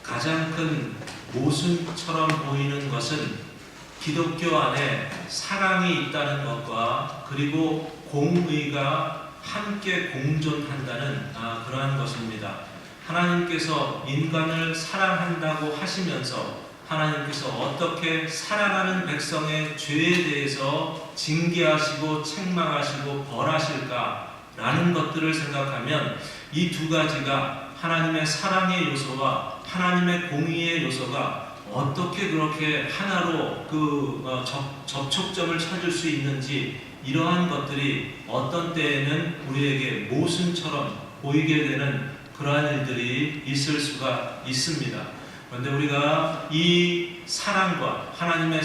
가장 큰 모순처럼 보이는 것은 기독교 안에 사랑이 있다는 것과 그리고 공의가 함께 공존한다는 그러한 것입니다. 하나님께서 인간을 사랑한다고 하시면서 하나님께서 어떻게 사랑하는 백성의 죄에 대해서 징계하시고 책망하시고 벌하실까라는 것들을 생각하면 이 두 가지가 하나님의 사랑의 요소와 하나님의 공의의 요소가 어떻게 그렇게 하나로 접촉점을 찾을 수 있는지, 이러한 것들이 어떤 때에는 우리에게 모순처럼 보이게 되는 그러한 일들이 있을 수가 있습니다. 그런데 우리가 이 사랑과 하나님의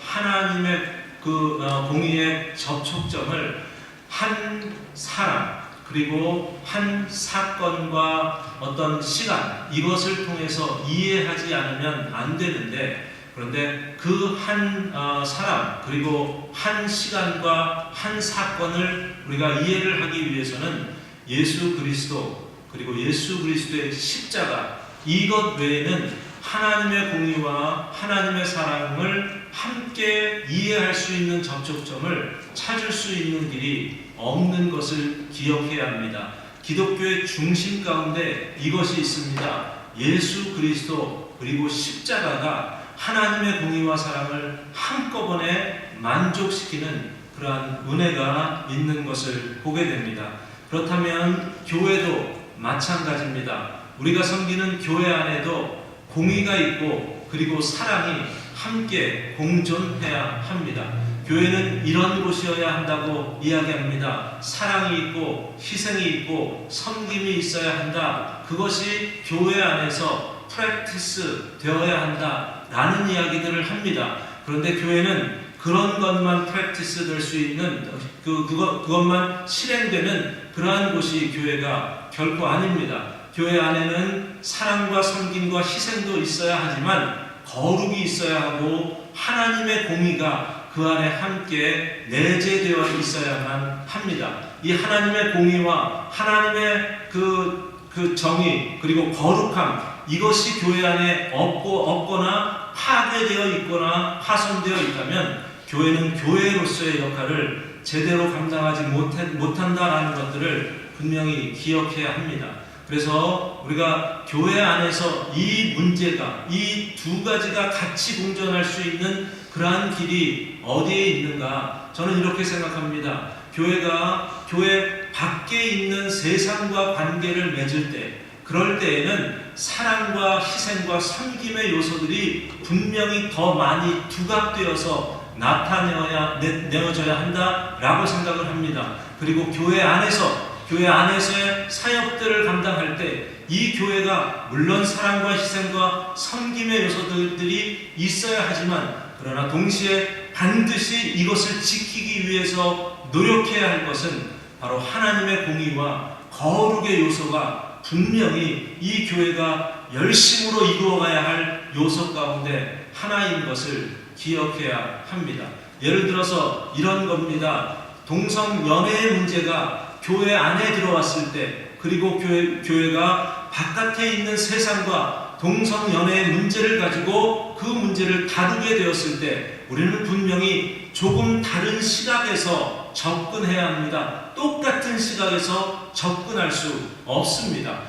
하나님의 공의의 접촉점을 한 사람 그리고 한 사건과 어떤 시간, 이것을 통해서 이해하지 않으면 안 되는데, 그런데 그 한 사람 그리고 한 시간과 한 사건을 우리가 이해를 하기 위해서는 예수 그리스도 그리고 예수 그리스도의 십자가, 이것 외에는 하나님의 공의와 하나님의 사랑을 함께 이해할 수 있는 접촉점을 찾을 수 있는 길이 없는 것을 기억해야 합니다. 기독교의 중심 가운데 이것이 있습니다. 예수 그리스도 그리고 십자가가 하나님의 공의와 사랑을 한꺼번에 만족시키는 그러한 은혜가 있는 것을 보게 됩니다. 그렇다면 교회도 마찬가지입니다. 우리가 섬기는 교회 안에도 공의가 있고 그리고 사랑이 함께 공존해야 합니다. 교회는 이런 곳이어야 한다고 이야기합니다. 사랑이 있고 희생이 있고 섬김이 있어야 한다. 그것이 교회 안에서 프랙티스 되어야 한다 라는 이야기들을 합니다. 그런데 교회는 그런 것만 프랙티스 될 수 있는 그것만 실행되는 그러한 곳이 교회가 결코 아닙니다. 교회 안에는 사랑과 섬김과 희생도 있어야 하지만 거룩이 있어야 하고 하나님의 공의가 그 안에 함께 내재되어 있어야만 합니다. 이 하나님의 공의와 하나님의 그 정의 그리고 거룩함, 이것이 교회 안에 없거나 파괴되어 있거나 파손되어 있다면 교회는 교회로서의 역할을 제대로 감당하지 못한다라는 것들을 분명히 기억해야 합니다. 그래서 우리가 교회 안에서 이 문제가, 이 두 가지가 같이 공존할 수 있는 그러한 길이 어디에 있는가? 저는 이렇게 생각합니다. 교회가 교회 밖에 있는 세상과 관계를 맺을 때, 그럴 때에는 사랑과 희생과 섬김의 요소들이 분명히 더 많이 두각되어서 나타내어져야 한다라고 생각을 합니다. 그리고 교회 안에서의 사역들을 감당할 때 이 교회가 물론 사랑과 희생과 섬김의 요소들이 있어야 하지만, 그러나 동시에 반드시 이것을 지키기 위해서 노력해야 할 것은 바로 하나님의 공의와 거룩의 요소가 분명히 이 교회가 열심으로 이루어가야 할 요소 가운데 하나인 것을 기억해야 합니다. 예를 들어서 이런 겁니다. 동성 연애의 문제가 교회 안에 들어왔을 때, 그리고 교회가 바깥에 있는 세상과 동성 연애의 문제를 가지고 그 문제를 다루게 되었을 때 우리는 분명히 조금 다른 시각에서 접근해야 합니다. 똑같은 시각에서 접근할 수 없습니다.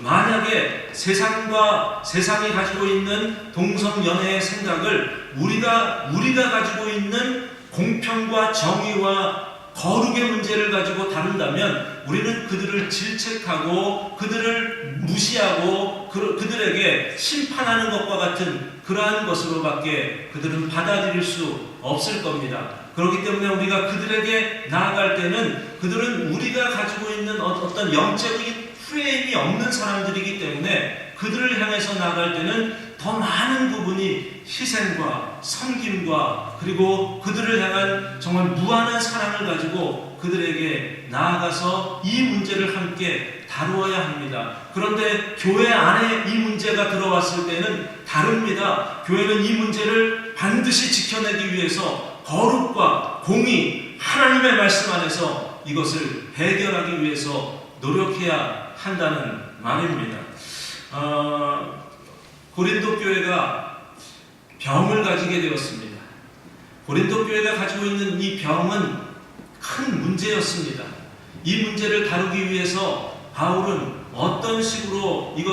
만약에 세상이 가지고 있는 동성 연애의 생각을 우리가 가지고 있는 공평과 정의와 거룩의 문제를 가지고 다룬다면 우리는 그들을 질책하고 그들을 무시하고 그들에게 심판하는 것과 같은 그러한 것으로밖에 그들은 받아들일 수 없을 겁니다. 그렇기 때문에 우리가 그들에게 나아갈 때는 그들은 우리가 가지고 있는 어떤 영적인 프레임이 없는 사람들이기 때문에 그들을 향해서 나아갈 때는 더 많은 부분이 희생과 섬김과 그리고 그들을 향한 정말 무한한 사랑을 가지고 그들에게 나아가서 이 문제를 함께 다루어야 합니다. 그런데 교회 안에 이 문제가 들어왔을 때는 다릅니다. 교회는 이 문제를 반드시 지켜내기 위해서 거룩과 공의, 하나님의 말씀 안에서 이것을 해결하기 위해서 노력해야 한다는 말입니다. 고린도 교회가 병을 가지게 되었습니다. 고린도 교회가 가지고 있는 이 병은 큰 문제였습니다. 이 문제를 다루기 위해서 바울은 어떤 식으로 이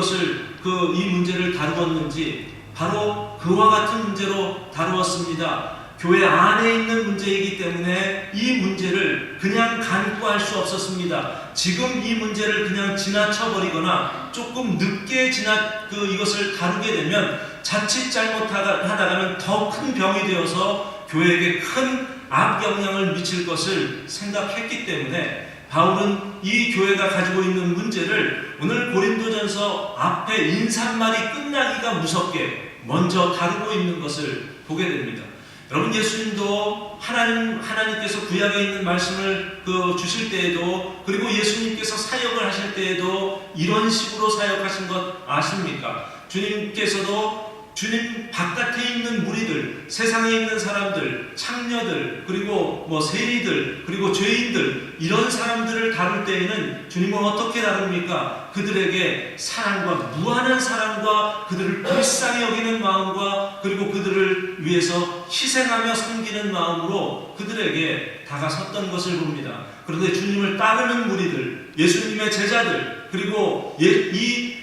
문제를 다루었는지 바로 그와 같은 문제로 다루었습니다. 교회 안에 있는 문제이기 때문에 이 문제를 그냥 간과할 수 없었습니다. 지금 이 문제를 그냥 지나쳐버리거나 조금 늦게 이것을 다루게 되면 자칫 잘못하다가는 더 큰 병이 되어서 교회에게 큰 악영향을 미칠 것을 생각했기 때문에 바울은 이 교회가 가지고 있는 문제를 오늘 고린도전서 앞에 인사말이 끝나기가 무섭게 먼저 다루고 있는 것을 보게 됩니다. 여러분, 예수님도 하나님께서 구약에 있는 말씀을 주실 때에도, 그리고 예수님께서 사역을 하실 때에도 이런 식으로 사역하신 것 아십니까? 주님께서도 주님 바깥에 있는 무리들, 세상에 있는 사람들, 창녀들, 그리고 세리들, 그리고 죄인들, 이런 사람들을 다룰 때에는 주님은 어떻게 다룹니까? 그들에게 사랑과, 무한한 사랑과, 그들을 불쌍히 여기는 마음과, 그리고 그들을 위해서 희생하며 섬기는 마음으로 그들에게 다가섰던 것을 봅니다. 그런데 주님을 따르는 무리들, 예수님의 제자들, 그리고 이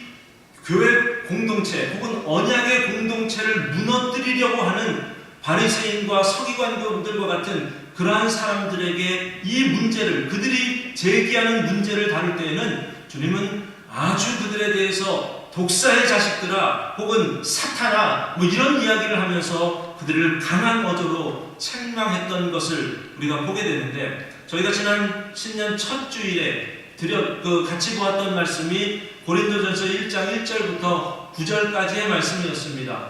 교회 공동체 혹은 언약의 공동체를 무너뜨리려고 하는 바리새인과 서기관들과 같은 그러한 사람들에게 이 문제를, 그들이 제기하는 문제를 다룰 때에는 주님은 아주 그들에 대해서 독사의 자식들아 혹은 사탄아 이런 이야기를 하면서 그들을 강한 어조로 책망했던 것을 우리가 보게 되는데, 저희가 지난 신년 첫 주일에 같이 보았던 말씀이 고린도전서 1장 1절부터 9절까지의 말씀이었습니다.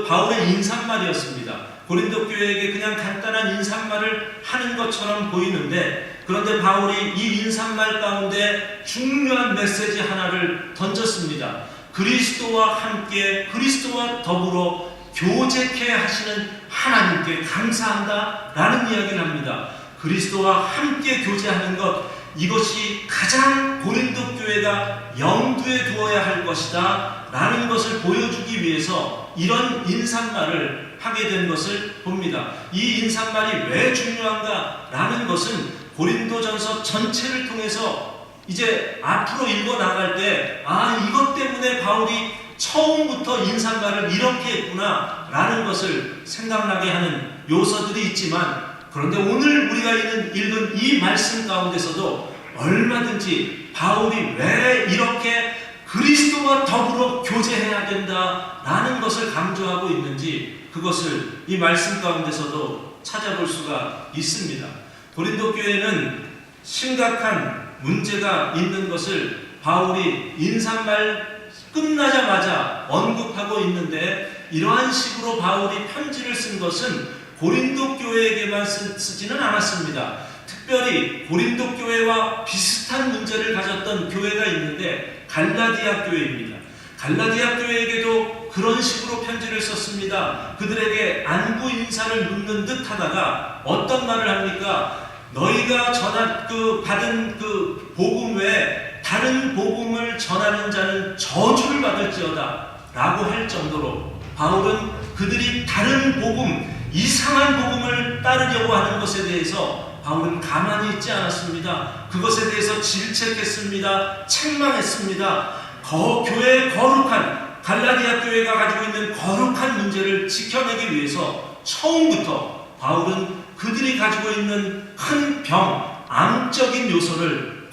바울의 인사말이었습니다. 고린도 교회에게 그냥 간단한 인사말을 하는 것처럼 보이는데, 그런데 바울이 이 인사말 가운데 중요한 메시지 하나를 던졌습니다. 그리스도와 함께, 그리스도와 더불어 교제케 하시는 하나님께 감사한다 라는 이야기를 합니다. 그리스도와 함께 교제하는 것, 이것이 가장 고린도 교회가 염두에 두어야 할 것이다 라는 것을 보여주기 위해서 이런 인사말을 하게 된 것을 봅니다. 이 인사말이 왜 중요한가 라는 것은 고린도전서 전체를 통해서 이제 앞으로 읽어나갈 때 이것 때문에 바울이 처음부터 인사말을 이렇게 했구나 라는 것을 생각나게 하는 요소들이 있지만, 그런데 오늘 우리가 읽은 이 말씀 가운데서도 얼마든지 바울이 왜 이렇게 그리스도와 더불어 교제해야 된다라는 것을 강조하고 있는지, 그것을 이 말씀 가운데서도 찾아볼 수가 있습니다. 고린도 교회는 심각한 문제가 있는 것을 바울이 인사말 끝나자마자 언급하고 있는데, 이러한 식으로 바울이 편지를 쓴 것은 고린도 교회에게만 쓰지는 않았습니다. 특별히 고린도 교회와 비슷한 문제를 가졌던 교회가 있는데 갈라디아 교회입니다. 갈라디아 교회에게도 그런 식으로 편지를 썼습니다. 그들에게 안부 인사를 묻는 듯 하다가 어떤 말을 합니까? 너희가 받은 복음 외에 다른 복음을 전하는 자는 저주를 받을지어다 라고 할 정도로 바울은 그들이 다른 복음, 이상한 복음을 따르려고 하는 것에 대해서 바울은 가만히 있지 않았습니다. 그것에 대해서 질책했습니다. 책망했습니다. 교회의 거룩한, 갈라디아 교회가 가지고 있는 거룩한 문제를 지켜내기 위해서 처음부터 바울은 그들이 가지고 있는 큰 병, 암적인 요소를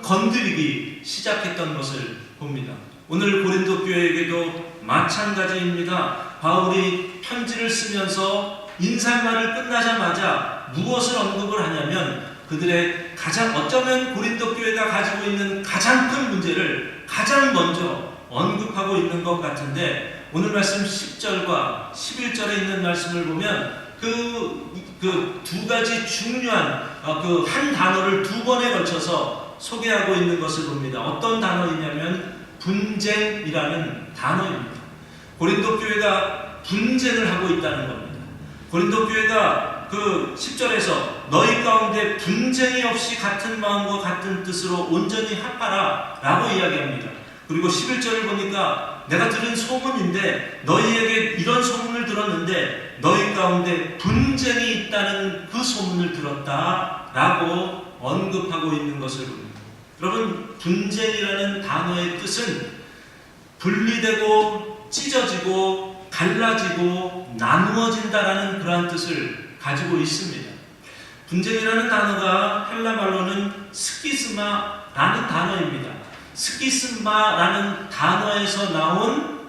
건드리기 시작했던 것을 봅니다. 오늘 고린도 교회에게도 마찬가지입니다. 바울이 편지를 쓰면서 인사말을 끝나자마자 무엇을 언급을 하냐면, 그들의 어쩌면 고린도 교회가 가지고 있는 가장 큰 문제를 가장 먼저 언급하고 있는 것 같은데, 오늘 말씀 10절과 11절에 있는 말씀을 보면 그 두 가지 중요한 한 단어를 두 번에 걸쳐서 소개하고 있는 것을 봅니다. 어떤 단어이냐면 분쟁이라는 단어입니다. 고린도 교회가 분쟁을 하고 있다는 겁니다. 고린도 교회가 10절에서 너희 가운데 분쟁이 없이 같은 마음과 같은 뜻으로 온전히 합하라 라고 이야기합니다. 그리고 11절을 보니까 내가 들은 소문인데 너희에게 이런 소문을 들었는데 너희 가운데 분쟁이 있다는 그 소문을 들었다라고 언급하고 있는 것을 봅니다. 여러분, 분쟁이라는 단어의 뜻은 분리되고 찢어지고 갈라지고 나누어진다라는 그러한 뜻을 가지고 있습니다. 분쟁이라는 단어가 헬라 말로는 스키스마라는 단어입니다. 스키스마라는 단어에서 나온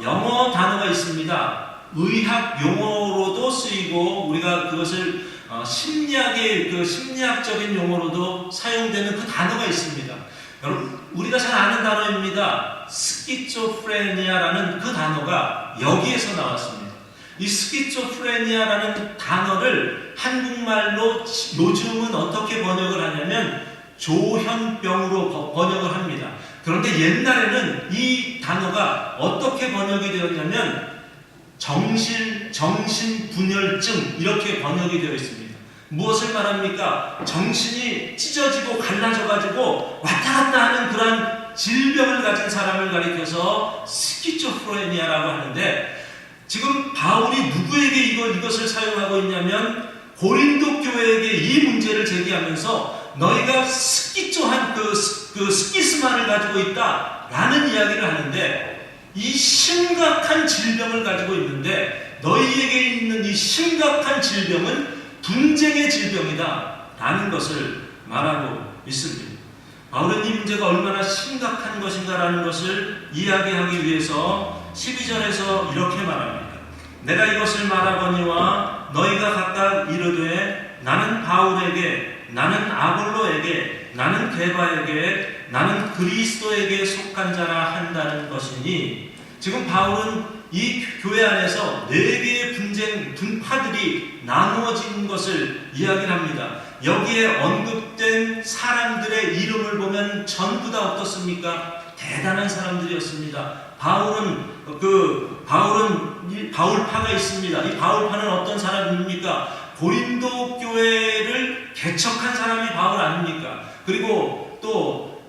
영어 단어가 있습니다. 의학 용어로도 쓰이고 우리가 그것을 심리학의 심리학적인 용어로도 사용되는 그 단어가 있습니다. 여러분, 우리가 잘 아는 단어입니다. 스키조프레니아라는 그 단어가 여기에서 나왔습니다. 이 스키조프레니아라는 단어를 한국말로 요즘은 어떻게 번역을 하냐면 조현병으로 번역을 합니다. 그런데 옛날에는 이 단어가 어떻게 번역이 되었냐면 정신분열증 이렇게 번역이 되어 있습니다. 무엇을 말합니까? 정신이 찢어지고 갈라져가지고 왔다 갔다 하는 그러한 질병을 가진 사람을 가리켜서 스키조프레니아라고 하는데, 지금 바울이 누구에게 이것을 사용하고 있냐면 고린도 교회에게 이 문제를 제기하면서 너희가 스키조한 그 스키스마를 가지고 있다라는 이야기를 하는데, 이 심각한 질병을 가지고 있는데 너희에게 있는 이 심각한 질병은 분쟁의 질병이다 라는 것을 말하고 있습니다. 바울은 이 문제가 얼마나 심각한 것인가라는 것을 이야기하기 위해서 12절에서 이렇게 말합니다. 내가 이것을 말하거니와 너희가 각각 이르되 나는 바울에게, 나는 아볼로에게, 나는 게바에게, 나는 그리스도에게 속한 자라 한다는 것이니, 지금 바울은 이 교회 안에서 4개의 분파들이 나누어진 것을 이야기를 합니다. 여기에 언급된 사람들의 이름을 보면 전부 다 어떻습니까? 대단한 사람들이었습니다. 바울파가 있습니다. 이 바울파는 어떤 사람입니까? 고린도 교회를 개척한 사람이 바울 아닙니까? 그리고 또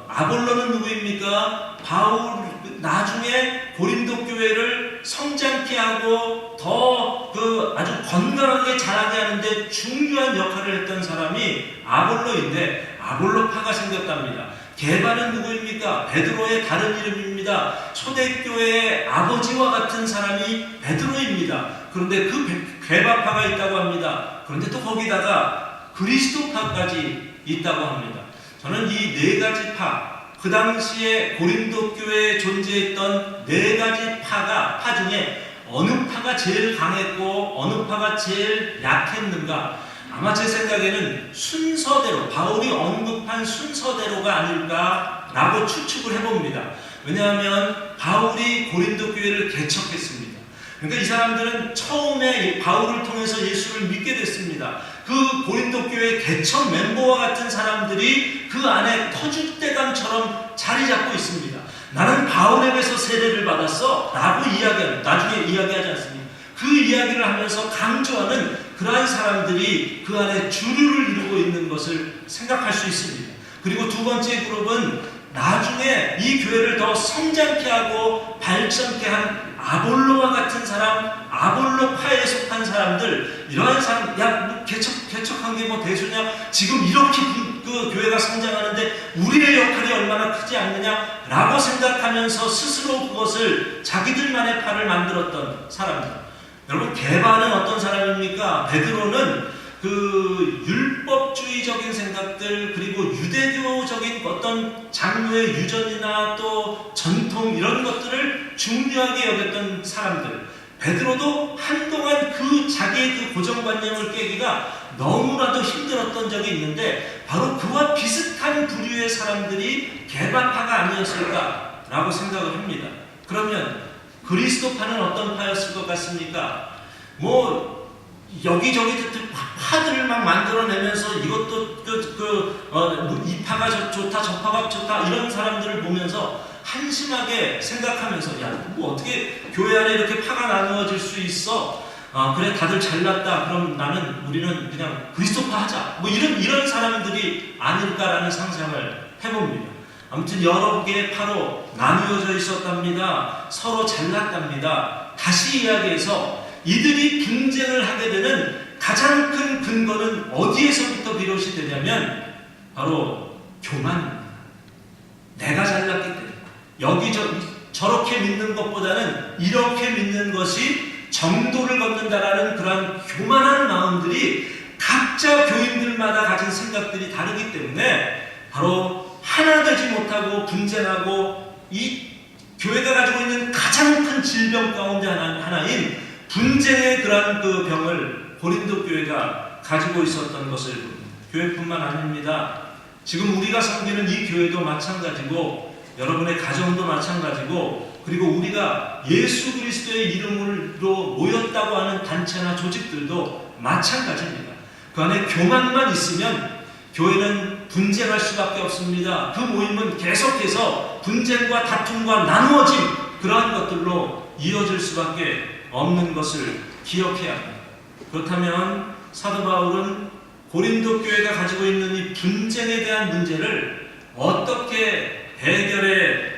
아볼로는 누구입니까? 바울 나중에 고린도 교회를 성장케 하고 더 아주 건강하게 자라게 하는데 중요한 역할을 했던 사람이 아볼로인데 아볼로파가 생겼답니다. 게바는 누구입니까? 베드로의 다른 이름입니다. 초대교회의 아버지와 같은 사람이 베드로입니다. 그런데 그 게바파가 있다고 합니다. 그런데 또 거기다가 그리스도파까지 있다고 합니다. 저는 이 4가지 파, 그 당시에 고린도 교회에 존재했던 4가지 파 중에 어느 파가 제일 강했고 어느 파가 제일 약했는가? 아마 제 생각에는 순서대로, 바울이 언급한 순서대로가 아닐까라고 추측을 해봅니다. 왜냐하면 바울이 고린도 교회를 개척했습니다. 그러니까 이 사람들은 처음에 바울을 통해서 예수를 믿게 됐습니다. 그 고린도 교회 개척 멤버와 같은 사람들이 그 안에 터줏대감처럼 자리 잡고 있습니다. 나는 바울에게서 세례를 받았어 라고 나중에 이야기하지 않습니까? 그 이야기를 하면서 강조하는 그러한 사람들이 그 안에 주류를 이루고 있는 것을 생각할 수 있습니다. 그리고 두 번째 그룹은 나중에 이 교회를 더 성장케 하고 발전케 한 아볼로와 같은 사람, 아볼로파에 속한 사람들, 이러한 사람, 개척한 게 뭐 대수냐? 지금 이렇게 그 교회가 성장하는데 우리의 역할이 얼마나 크지 않느냐라고 생각하면서 스스로 그것을 자기들만의 팔을 만들었던 사람들. 여러분, 게바는 어떤 사람입니까? 베드로는 그 율법주의적인 생각들, 그리고 유대교적인 어떤 장로의 유전이나 또 전통 이런 것들을 중요하게 여겼던 사람들. 베드로도 한동안 자기의 그 고정관념을 깨기가 너무나도 힘들었던 적이 있는데 바로 그와 비슷한 부류의 사람들이 게바파가 아니었을까라고 생각을 합니다. 그러면 그리스도파는 어떤 파였을 것 같습니까? 여기저기 파들을 막 만들어내면서 이것도 이 파가 좋다, 저 파가 좋다 이런 사람들을 보면서 한심하게 생각하면서 어떻게 교회 안에 이렇게 파가 나누어질 수 있어? 그래, 다들 잘났다. 그럼 우리는 그냥 그리스도파 하자. 이런 사람들이 아닐까라는 상상을 해봅니다. 아무튼 여러 개의 파로 나누어져 있었답니다. 서로 잘났답니다. 다시 이야기해서 이들이 분쟁을 하게 되는 가장 큰 근거는 어디에서부터 비롯이 되냐면 바로 교만입니다. 내가 잘났기 때문에 저렇게 믿는 것보다는 이렇게 믿는 것이 정도를 걷는다라는 그런 교만한 마음들이 각자 교인들마다 가진 생각들이 다르기 때문에 바로 하나 되지 못하고 분쟁하고 이 교회가 가지고 있는 가장 큰 질병 가운데 하나인 분쟁의 그러한 그 병을 고린도 교회가 가지고 있었던 것을 봅니다. 교회뿐만 아닙니다. 지금 우리가 섬기는 이 교회도 마찬가지고 여러분의 가정도 마찬가지고 그리고 우리가 예수 그리스도의 이름으로 모였다고 하는 단체나 조직들도 마찬가지입니다. 그 안에 교만만 있으면 교회는 분쟁할 수밖에 없습니다. 그 모임은 계속해서 분쟁과 다툼과 나누어짐 그러한 것들로 이어질 수밖에 없는 것을 기억해야 합니다. 그렇다면 사도 바울은 고린도 교회가 가지고 있는 이 분쟁에 대한 문제를 어떻게 해결해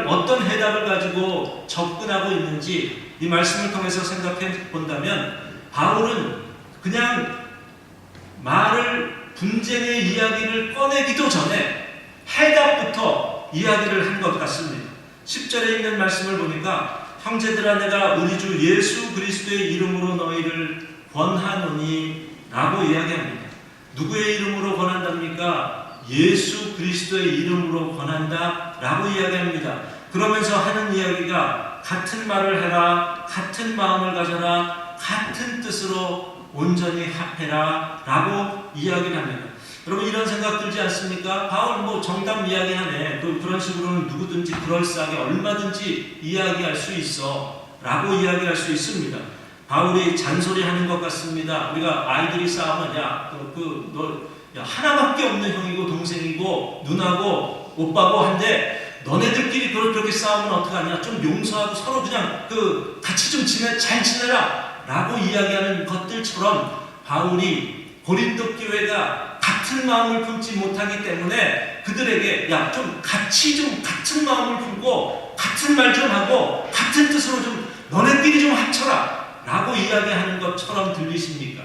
어떤 해답을 가지고 접근하고 있는지 이 말씀을 통해서 생각해 본다면 바울은 그냥 분쟁의 이야기를 꺼내기도 전에 해답부터 이야기를 한 것 같습니다. 10절에 있는 말씀을 보니까 형제들아 내가 우리 주 예수 그리스도의 이름으로 너희를 권하노니 라고 이야기합니다. 누구의 이름으로 권한답니까? 예수 그리스도의 이름으로 권한다 라고 이야기합니다. 그러면서 하는 이야기가 같은 말을 해라, 같은 마음을 가져라, 같은 뜻으로 온전히 합해라 라고 이야기를 합니다. 여러분 이런 생각 들지 않습니까? 바울 정답 이야기하네. 또 그런 식으로는 누구든지 그럴싸하게 얼마든지 이야기할 수 있어 라고 이야기할 수 있습니다. 바울이 잔소리하는 것 같습니다. 우리가 아이들이 싸우면 너 하나밖에 없는 형이고 동생이고 누나고 오빠고 한데 너네들끼리 그렇게 싸우면 어떡하냐? 좀 용서하고 서로 그냥 같이 좀 잘 지내라 라고 이야기하는 것들처럼 바울이 고린도 교회가 같은 마음을 품지 못하기 때문에 그들에게 같은 마음을 품고 같은 말 좀 하고 같은 뜻으로 좀 너네끼리 좀 합쳐라 라고 이야기하는 것처럼 들리십니까?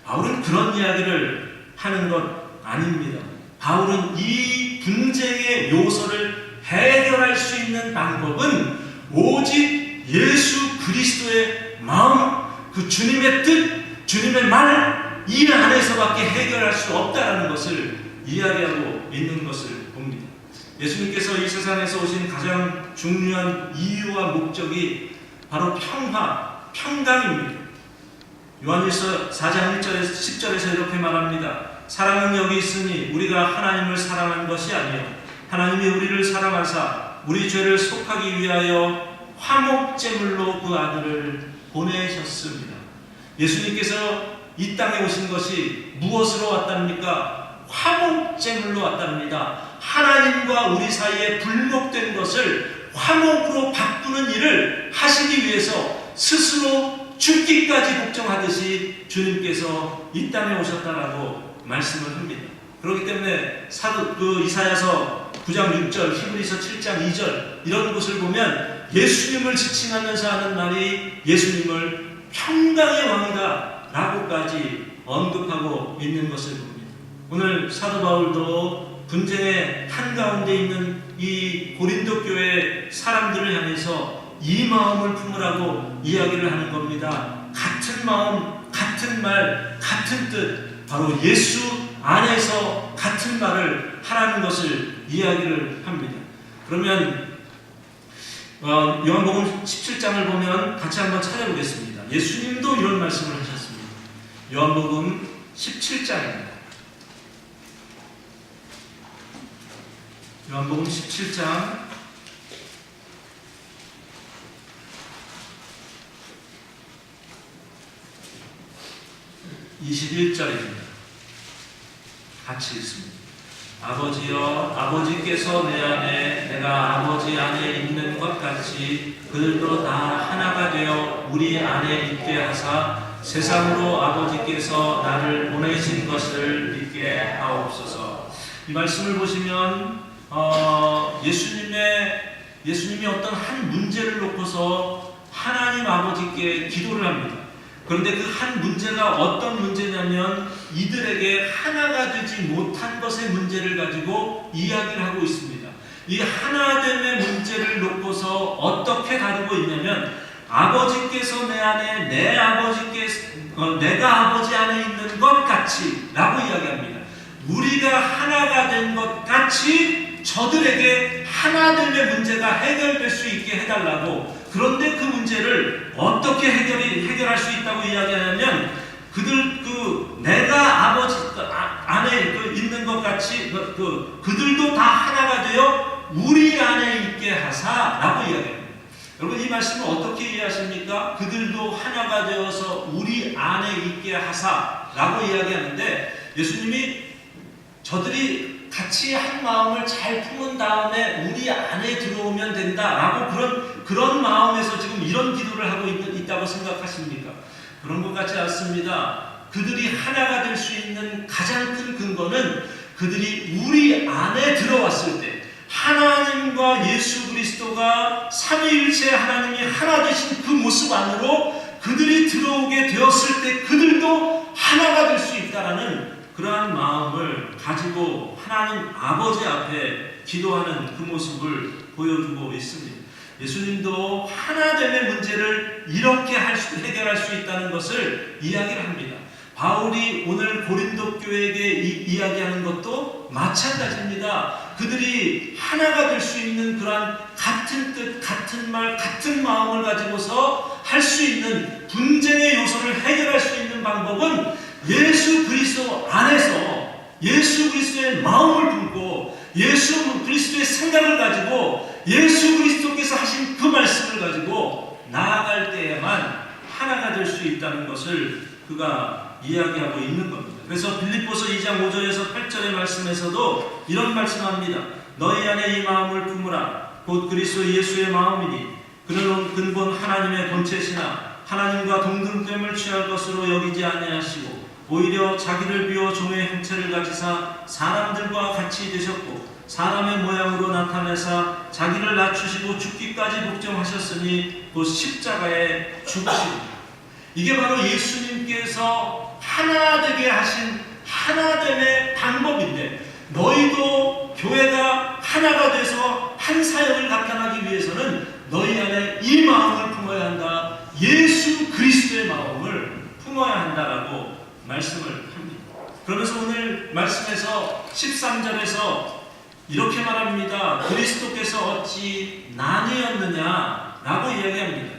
바울은 그런 이야기를 하는 것 아닙니다. 바울은 이 분쟁의 요소를 해결할 수 있는 방법은 오직 예수 그리스도의 마음, 그 주님의 뜻, 주님의 말 이 안에서밖에 해결할 수 없다라는 것을 이야기하고 있는 것을 봅니다. 예수님께서 이 세상에서 오신 가장 중요한 이유와 목적이 바로 평강입니다. 요한일서 4장 10절에서 이렇게 말합니다. 사랑은 여기 있으니 우리가 하나님을 사랑한 것이 아니요 하나님이 우리를 사랑하사 우리 죄를 속하기 위하여 화목제물로 그 아들을 보내셨습니다. 예수님께서 이 땅에 오신 것이 무엇으로 왔답니까? 화목제물로 왔답니다. 하나님과 우리 사이에 불목된 것을 화목으로 바꾸는 일을 하시기 위해서 스스로 죽기까지 복종하듯이 주님께서 이 땅에 오셨다라고 말씀을 합니다. 그렇기 때문에 이사야서 9장 6절, 히브리서 7장 2절 이런 곳을 보면 예수님을 지칭하면서 하는 말이 예수님을 평강의 왕이다 라고까지 언급하고 있는 것을 봅니다. 오늘 사도 바울도 분쟁의 한가운데 있는 이 고린도 교회 사람들을 향해서 이 마음을 품으라고 이야기를 하는 겁니다. 같은 마음, 같은 말, 같은 뜻, 바로 예수 안에서 같은 말을 하라는 것을 이야기를 합니다. 그러면 요한복음 17장을 보면 같이 한번 찾아보겠습니다. 예수님도 이런 말씀을 하셨습니다. 요한복음 17장입니다. 요한복음 17장 21절입니다. 같이 읽습니다. 아버지여, 아버지께서 내 안에, 내가 아버지 안에 있는 것 같이 그들도 다 하나가 되어 우리 안에 있게 하사 세상으로 아버지께서 나를 보내신 것을 믿게 하옵소서. 이 말씀을 보시면 예수님이 어떤 한 문제를 놓고서 하나님 아버지께 기도를 합니다. 그런데 그 한 문제가 어떤 문제냐면 이들에게 하나가 되지 못한 것의 문제를 가지고 이야기를 하고 있습니다. 이 하나됨의 문제를 놓고서 어떻게 다루고 있냐면 아버지께서 내 안에 내가 아버지 안에 있는 것 같이 라고 이야기합니다. 우리가 하나가 된 것 같이 저들에게 하나됨의 문제가 해결될 수 있게 해달라고. 그런데 그 문제를 어떻게 해결할 수 있다고 이야기하냐면 내가 아버지 안에 있는 것 같이 그들도 다 하나가 되어 우리 안에 있게 하사라고 이야기합니다. 여러분 이 말씀을 어떻게 이해하십니까? 그들도 하나가 되어서 우리 안에 있게 하사라고 이야기하는데 예수님이 저들이 같이 한 마음을 잘 품은 다음에 우리 안에 들어오면 된다라고 그런 마음에서 지금 이런 기도를 하고 있다고 생각하십니까? 그런 것 같지 않습니다. 그들이 하나가 될 수 있는 가장 큰 근거는 그들이 우리 안에 들어왔을 때 하나님과 예수 그리스도가 삼위일체 하나님이 하나 되신 그 모습 안으로 그들이 들어오게 되었을 때 그들도 하나가 될 수 있다라는 그러한 마음을 가지고 하나님 아버지 앞에 기도하는 그 모습을 보여주고 있습니다. 예수님도 하나됨의 문제를 이렇게 해결할 수 있다는 것을 이야기를 합니다. 바울이 오늘 고린도 교회에게 이야기하는 것도 마찬가지입니다. 그들이 하나가 될 수 있는 그러한 같은 뜻, 같은 말, 같은 마음을 가지고서 할 수 있는 분쟁의 요소를 해결할 수 있는 방법은 예수 그리스도 안에서 예수 그리스도의 마음을 품고 예수 그리스도의 생각을 가지고 예수 그리스도께서 하신 그 말씀을 가지고 나아갈 때에만 하나가 될 수 있다는 것을 그가 이야기하고 있는 겁니다. 그래서 빌립보서 2장 5절에서 8절의 말씀에서도 이런 말씀합니다. 너희 안에 이 마음을 품으라. 곧 그리스도 예수의 마음이니 그는 근본 하나님의 본체시나 하나님과 동등됨을 취할 것으로 여기지 아니하시고 오히려 자기를 비워 종의 형체를 가지사 사람들과 같이 되셨고 사람의 모양으로 나타내사 자기를 낮추시고 죽기까지 복종하셨으니 곧 십자가에 죽으시고. 이게 바로 예수님께서 하나 되게 하신 하나됨의 방법인데 너희도 교회가 하나가 돼서 한 사역을 나타나기 위해서는 너희 안에 이 마음을 품어야 한다. 예수 그리스도의 마음을 품어야 한다라고 말씀을 합니다. 그러면서 오늘 말씀에서 13절에서 이렇게 말합니다. 그리스도께서 어찌 나뉘었느냐라고 이야기합니다.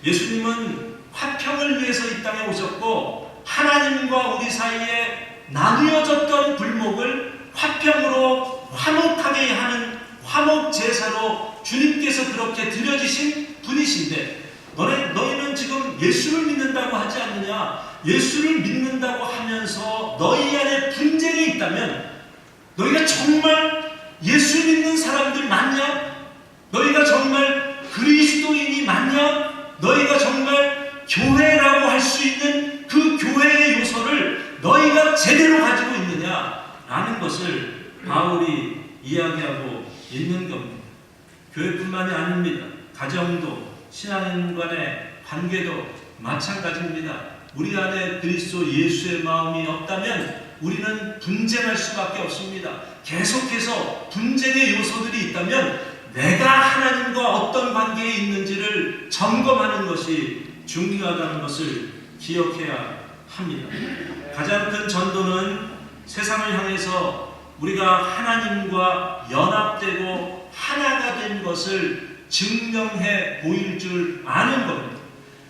예수님은 화평을 위해서 이 땅에 오셨고 하나님과 우리 사이에 나뉘어졌던 불목을 화평으로 화목하게 하는 화목제사로 주님께서 그렇게 드려지신 분이신데 너희는 지금 예수를 믿는다고 하지 않느냐? 예수를 믿는다고 하면서 너희 안에 분쟁이 있다면 너희가 정말 예수 믿는 사람들 맞냐? 너희가 정말 그리스도인이 맞냐? 너희가 정말 교회라고 할 수 있는 그 교회의 요소를 너희가 제대로 가지고 있느냐라는 것을 바울이 이야기하고 있는 겁니다. 교회뿐만이 아닙니다. 가정도 신앙인 간의 관계도 마찬가지입니다. 우리 안에 그리스도 예수의 마음이 없다면 우리는 분쟁할 수밖에 없습니다. 계속해서 분쟁의 요소들이 있다면 내가 하나님과 어떤 관계에 있는지를 점검하는 것이 중요하다는 것을 기억해야 합니다. 가장 큰 전도는 세상을 향해서 우리가 하나님과 연합되고 하나가 된 것을 증명해 보일 줄 아는 겁니다.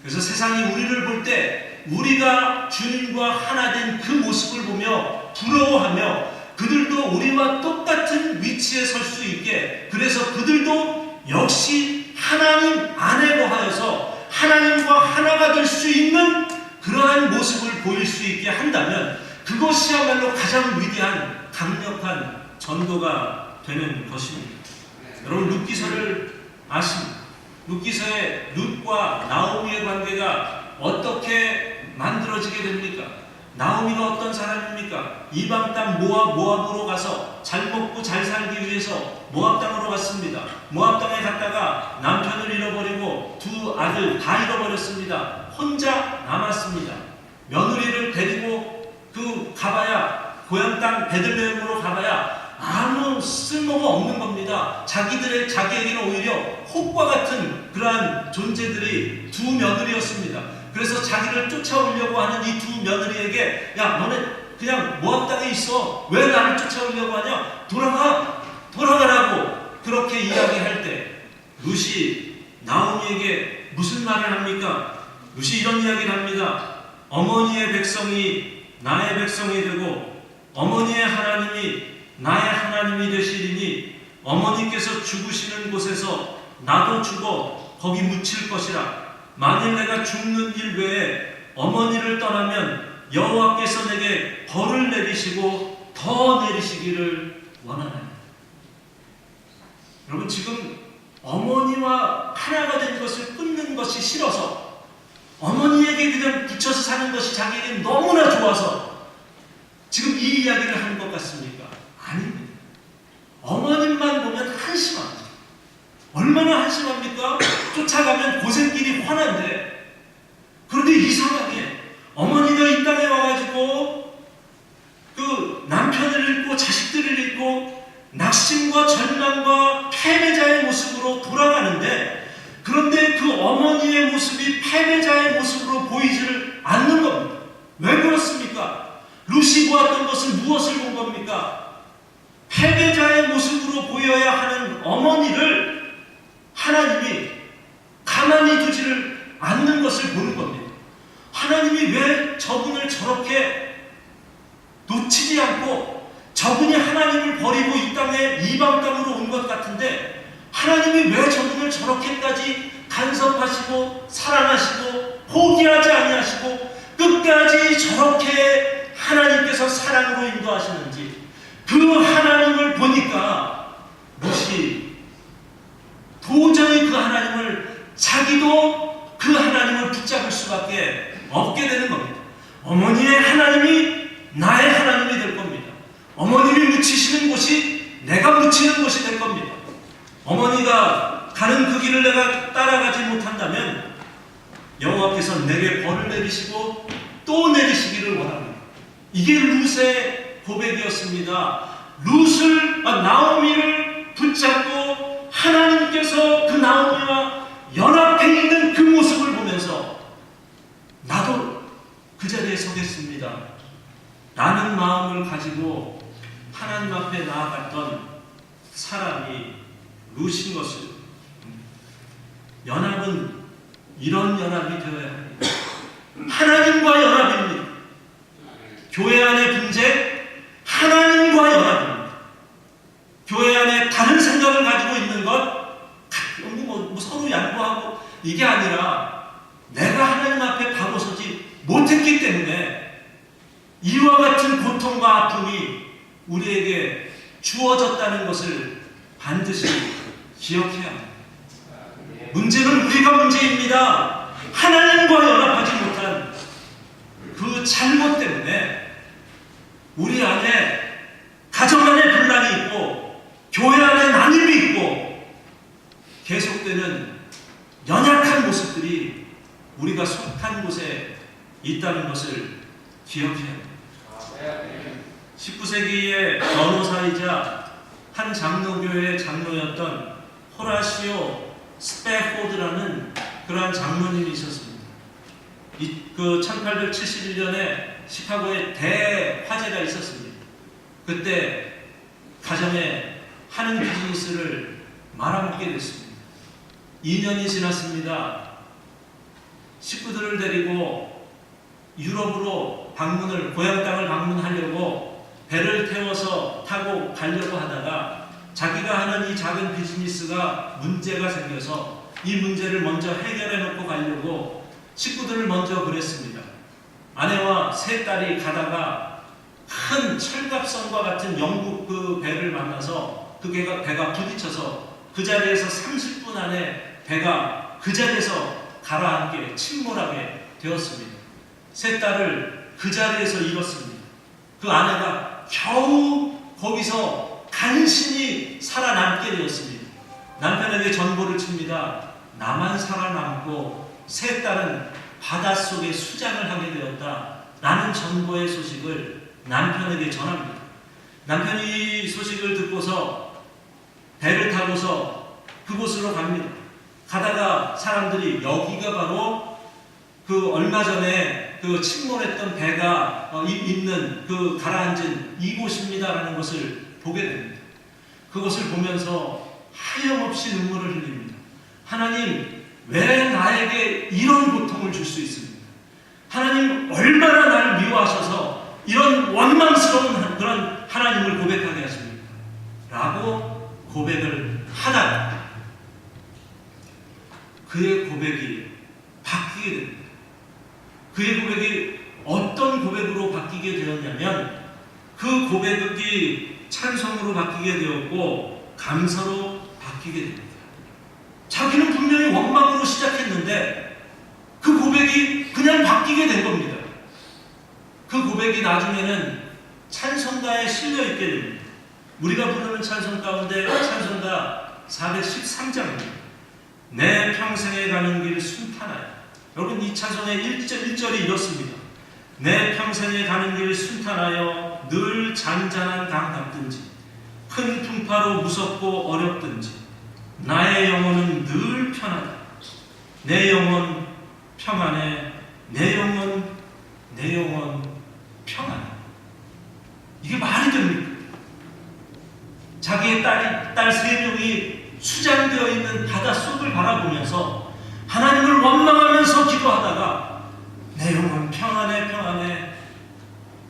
그래서 세상이 우리를 볼 때 우리가 주님과 하나 된 그 모습을 보며 부러워하며 그들도 우리와 똑같은 위치에 설 수 있게, 그래서 그들도 역시 하나님 안에 거하여서 하나님과 하나가 될 수 있는 그러한 모습을 보일 수 있게 한다면 그것이야말로 가장 위대한 강력한 전도가 되는 것입니다. 여러분 룻기서를 아십니까? 룻기서의 룻과 나오미의 관계가 어떻게 만들어지게 됩니까? 나오미가 어떤 사람입니까? 이방 땅 모압으로 가서 잘 먹고 잘 살기 위해서 모압 땅으로 갔습니다. 모압 땅에 갔다가 남편을 잃어버리고 두 아들 다 잃어버렸습니다. 혼자 남았습니다. 며느리를 데리고 가봐야 고향 땅 베들레헴으로 가봐야 아무 쓸모가 없는 겁니다. 자기에게는 오히려 혹과 같은 그러한 존재들이 두 며느리였습니다. 그래서 자기를 쫓아오려고 하는 이 두 며느리에게 야 너네 그냥 모압 땅에 있어. 왜 나를 쫓아오려고 하냐? 돌아가라고 그렇게 이야기할 때 룻이 나오미에게 무슨 말을 합니까? 룻이 이런 이야기를 합니다. 어머니의 백성이 나의 백성이 되고 어머니의 하나님이 나의 하나님이 되시리니 어머니께서 죽으시는 곳에서 나도 죽어 거기 묻힐 것이라. 만일 내가 죽는 일 외에 어머니를 떠나면 여호와께서 내게 벌을 내리시고 더 내리시기를 원하나이다. 여러분 지금 어머니와 하나가 된 것을 끊는 것이 싫어서 어머니에게 그냥 붙여서 사는 것이 자기에게 너무나 좋아서 지금 이 이야기를 하는 것 같습니까? 아닙니다. 어머님만 보면 한심합니다. 얼마나 한심합니까? 쫓아가면 고생길이 환한데 그런데 이상하게 어머니가 이 땅에 와가지고 그 남편을 잃고 자식들을 잃고 낙심과 절망과 패배자의 모습으로 돌아가는데 그런데 그 어머니의 모습이 패배자의 모습으로 보이지를 않는 겁니다. 왜 그렇습니까? 룻이 보았던 것은 무엇을 본 겁니까? 패배자의 모습으로 보여야 하는 어머니를 하나님이 가만히 두지를 않는 것을 보는 겁니다. 하나님이 왜 저분을 저렇게 놓치지 않고 저분이 하나님을 버리고 이 땅에 이방 땅으로 온 것 같은데 하나님이 왜 저분을 저렇게까지 간섭하시고 사랑하시고 포기하지 아니하시고 끝까지 저렇게 하나님께서 사랑으로 인도하시는지 그 하나님을 보니까 룻이 도저히 그 하나님을 자기도 그 하나님을 붙잡을 수밖에 없게 되는 겁니다. 어머니의 하나님이 나의 하나님이 될 겁니다. 어머님이 묻히시는 곳이 내가 묻히는 곳이 될 겁니다. 어머니가 가는 그 길을 내가 따라가지 못한다면 여호와께서 내게 벌을 내리시고 또 내리시기를 원합니다. 이게 룻의 고백이었습니다. 나오미를 붙잡고 하나님께서 그 나오미와 연합해 있는 그 모습을 보면서 나도 그 자리에 서겠습니다. 라는 마음을 가지고 하나님 앞에 나아갔던 사람이 룻인 것을 연합은 이런 연합이 되어야 합니다. 하나님과 연합입니다. 교회 안의 분쟁 하나님과 연합입니다. 교회 안에 다른 생각을 가지고 있는 것 서로 양보하고 이게 아니라 내가 하나님 앞에 바로 서지 못했기 때문에 이와 같은 고통과 아픔이 우리에게 주어졌다는 것을 반드시 기억해야 합니다. 문제는 우리가 문제입니다. 하나님과 연합하지 못한 그 잘못 때문에 우리 안에 가정 안에 분란이 있고 교회 안에 난임이 있고 계속되는 연약한 모습들이 우리가 속한 곳에 있다는 것을 기억해야 합니다. 19세기의 변호사이자 한 장로교회의 장로였던 호라시오 스페포드라는 그러한 장로님이 있었습니다. 1871년에 시카고에 대화재가 있었습니다. 그때 가정에 하는 비즈니스를 말아먹게 됐습니다. 2년이 지났습니다. 식구들을 데리고 유럽으로 고향 땅을 방문하려고 배를 태워서 타고 가려고 하다가 자기가 하는 이 작은 비즈니스가 문제가 생겨서 이 문제를 먼저 해결해 놓고 가려고 식구들을 먼저 보냈습니다. 아내와 세 딸이 가다가 큰 철갑선과 같은 영국 그 배를 만나서 그 배가 부딪혀서 그 자리에서 30분 안에 배가 그 자리에서 가라앉게 침몰하게 되었습니다. 세 딸을 그 자리에서 잃었습니다. 그 아내가 겨우 거기서 간신히 살아남게 되었습니다. 남편에게 전보를 칩니다. 나만 살아남고 세 딸은 바닷속에 수장을 하게 되었다 라는 전보의 소식을 남편에게 전합니다. 남편이 이 소식을 듣고서 배를 타고서 그곳으로 갑니다. 가다가 사람들이 여기가 바로 그 얼마 전에 그 침몰했던 배가 있는 그 가라앉은 이곳입니다라는 것을 보게 됩니다. 그것을 보면서 하염없이 눈물을 흘립니다. 하나님, 왜 나에게 이런 고통을 줄 수 있습니까? 하나님, 얼마나 나를 미워하셔서 이런 원망스러운 그런 하나님을 고백하게 하십니까? 라고 고백을 하다가 그의 고백이 바뀌게 됩니다. 그의 고백이 어떤 고백으로 바뀌게 되었냐면 그 고백이 찬송으로 바뀌게 되었고 감사로 바뀌게 됩니다. 자기는 분명히 원망으로 시작했는데 그 고백이 그냥 바뀌게 된 겁니다. 그 고백이 나중에는 찬송가에 실려 있게 됩니다. 우리가 부르는 찬송 가운데 찬송가 413장입니다. 내 평생에 가는 길 순탄하여. 여러분, 이 찬송의 1절이 이렇습니다. 내 평생에 가는 길 순탄하여 늘 잔잔한 강 같든지 큰 풍파로 무섭고 어렵든지 나의 영혼은 늘 편하다. 내 영혼 평안해. 내 영혼 평안해. 이게 말이 됩니까? 자기의 딸 3명이 수장되어 있는 바닷속을 바라보면서 하나님을 원망하면서 기도하다가 내 영혼 평안해.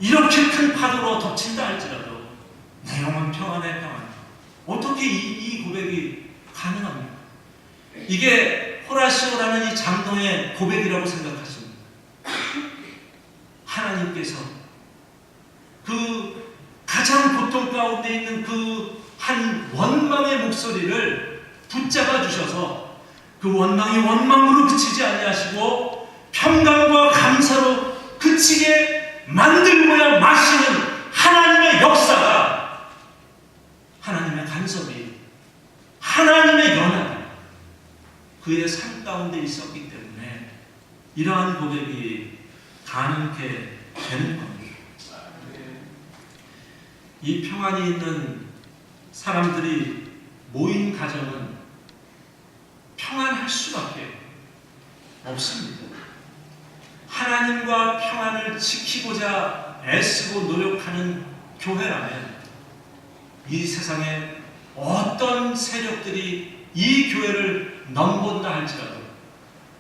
이렇게 큰 파도로 덮친다 할지라도 내 영혼 평안해. 어떻게 이 고백이 가능합니까? 이게 호라시오라는 이 장로의 고백이라고 생각하십니다. 하나님께서 그 가장 고통 가운데 있는 그 한 원망의 목소리를 붙잡아 주셔서 그 원망이 원망으로 그치지 아니하시고 평강과 감사로 그치게 만들고야 마시는 하나님의 역사가, 하나님의 간섭이, 하나님의 연합이 그의 삶 가운데 있었기 때문에 이러한 고백이 가능케 되는 겁니다. 이 평안이 있는 사람들이 모인 가정은 평안할 수밖에 없습니다. 하나님과 평안을 지키고자 애쓰고 노력하는 교회라면 이 세상에 어떤 세력들이 이 교회를 넘본다 할지라도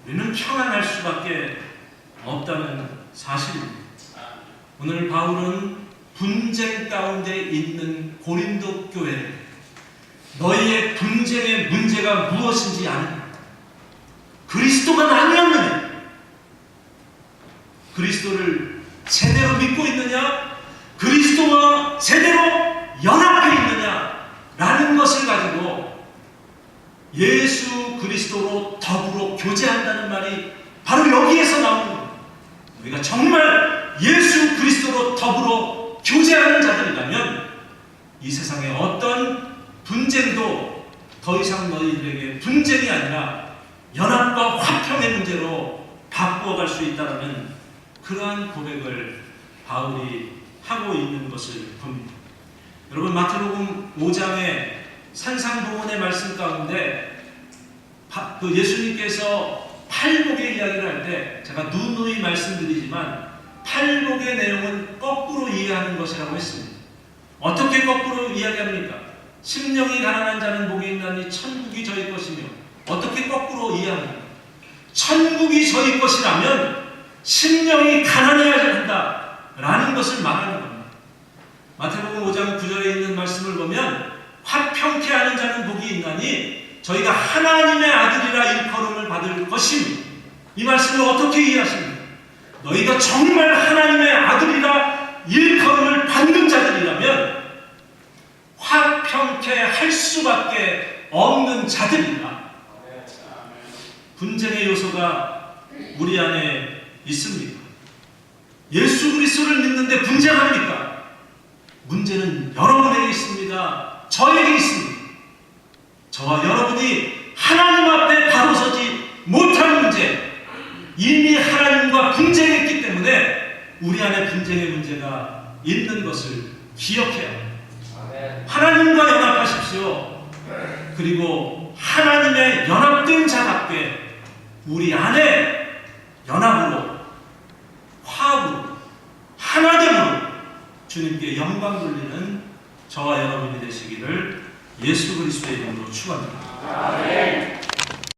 우리는 평안할 수밖에 없다는 사실입니다. 오늘 바울은 분쟁 가운데 있는 고린도 교회를 너희의 분쟁의 문제가 무엇인지 아느냐? 그리스도가 아니었느냐? 그리스도를 제대로 믿고 있느냐? 그리스도와 제대로 연합해 있느냐? 라는 것을 가지고 예수 그리스도로 더불어 교제한다는 말이 바로 여기에서 나오는 겁니다. 우리가 정말 예수 그리스도로 더불어 교제하는 자들이라면 이 세상에 어떤 분쟁도 더 이상 너희들에게 분쟁이 아니라 연합과 화평의 문제로 바꾸어갈 수 있다는 그러한 고백을 바울이 하고 있는 것을 봅니다. 여러분, 마태복음 5장의 산상보훈의 말씀 가운데 그 예수님께서 팔복의 이야기를 할 때 제가 누누이 말씀드리지만 팔복의 내용은 거꾸로 이해하는 것이라고 했습니다. 어떻게 거꾸로 이야기합니까? 심령이 가난한 자는 복이 있나니 천국이 저희 것이며. 어떻게 거꾸로 이해합니까? 천국이 저희 것이라면 심령이 가난해야 한다 라는 것을 말하는 겁니다. 마태복음 5장 9절에 있는 말씀을 보면 화평케 하는 자는 복이 있나니 저희가 하나님의 아들이라 일컬음을 받을 것입니다. 이 말씀을 어떻게 이해하십니까? 너희가 정말 하나님의 아들이라 일컬음을 받는 자들이라면 화평케 할 수밖에 없는 자들이다. 분쟁의 요소가 우리 안에 있습니다. 예수 그리스도를 믿는데 분쟁합니까? 문제는 여러분에게 있습니다. 저에게 있습니다. 저와 여러분이 하나님 앞에 바로 서지 못한 문제, 이미 하나님과 분쟁했기 때문에 우리 안에 분쟁의 문제가 있는 것을 기억해야 합니다. 하나님과 연합하십시오. 그리고 하나님의 연합된 자답게 우리 안에 연합으로, 화합으로, 하나됨으로 주님께 영광 돌리는 저와 여러분이 되시기를 예수 그리스도의 이름으로 축원합니다.